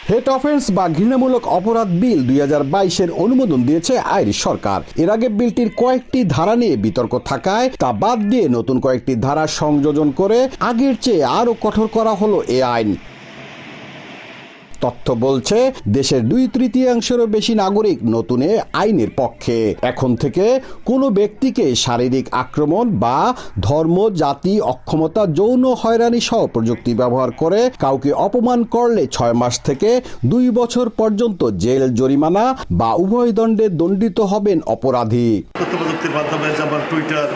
হেট offence বা ঘৃণামূলক অপরাধ বিল 2022-এর অনুমোদন দিয়েছে আইরিশ সরকার। এর আগে বিলটির কয়েকটি ধারা নিয়ে বিতর্ক থাকায় তা বাদ দিয়ে নতুন কয়েকটি ধারা সংযোজন করে আগের চেয়ে আরও কঠোর করা হলো এ আইন। তথ্য বলছে দেশের 2/3 বেশি নাগরিক নতুন আইনের পক্ষে। এখন থেকে কোনো ব্যক্তিকে শারীরিক আক্রমণ বা ধর্ম, জাতি, অক্ষমতা, যৌন হয়রানি সহ প্রযুক্তি ব্যবহার করে কাউকে অপমান করলে 6 মাস থেকে 2 বছর পর্যন্ত জেল, জরিমানা বা উভয় দণ্ডে দণ্ডিত হবেন অপরাধী। তথ্য প্রযুক্তির মাধ্যমে যেমন টুইটার,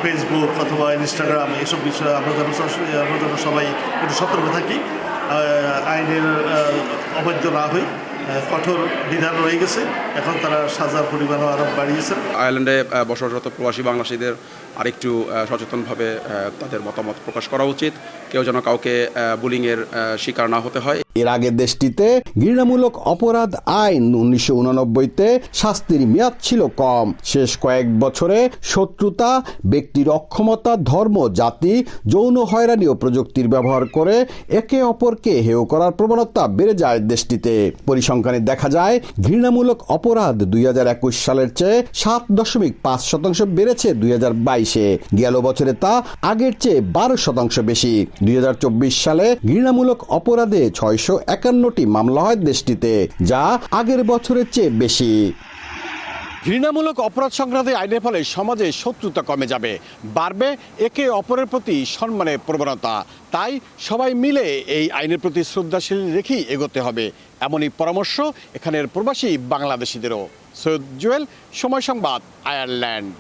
ফেসবুক অথবা ইনস্টাগ্রাম এসব বিষয়ে আমরা যেন সবাই একটু সতর্ক থাকি, আইনের অবাধ্য না হই। কঠোর বিধান রয়ে গেছে, এখন তারা সাজার পরিমাণও আরও বাড়িয়েছেন। আয়ারল্যান্ডে বসবাসরত প্রবাসী বাংলাদেশিদের আরেকটু সচেতনভাবে তাদের মতামত প্রকাশ করা উচিত। কেউ যেন কাউকে বুলিংয়ের শিকার না হতে হয়। এর আগে দেশটিতে ঘৃণামূলক অপরাধ আইন 1989-তে শাস্তির মেয়াদ ছিল কম। শেষ কয়েক বছরে শত্রুতা, ব্যক্তির অক্ষমতা, ধর্ম, জাতি, যৌন হয়রানি ও প্রযুক্তির ব্যবহার করে একে অপরকে হেয় করার প্রবণতা বেড়ে যায় দেশটিতে। পরিসংখ্যানে দেখা যায় ঘৃণামূলক অপরাধ 2021 সালের চেয়ে 7.5% বেড়েছে 2022-এ। গেল বছরে তা আগের চেয়ে 12% বেশি। 2024 সালে ঘৃণামূলক অপরাধে 651টি মামলা হয় দেশটিতে, যা আগের বছরের চেয়ে বেশি। ঘৃণামূলক অপরাধ সংক্রান্ত আইনের ফলে সমাজে শত্রুতা কমে যাবে, বাড়বে একে অপরের প্রতি সম্মানের প্রবণতা। তাই সবাই মিলে এই আইনের প্রতি শ্রদ্ধাশীল রেখেই এগোতে হবে, এমনই পরামর্শ এখানের প্রবাসী বাংলাদেশিদেরও। সৈয়দ জুয়েল, সময় সংবাদ, আয়ারল্যান্ড।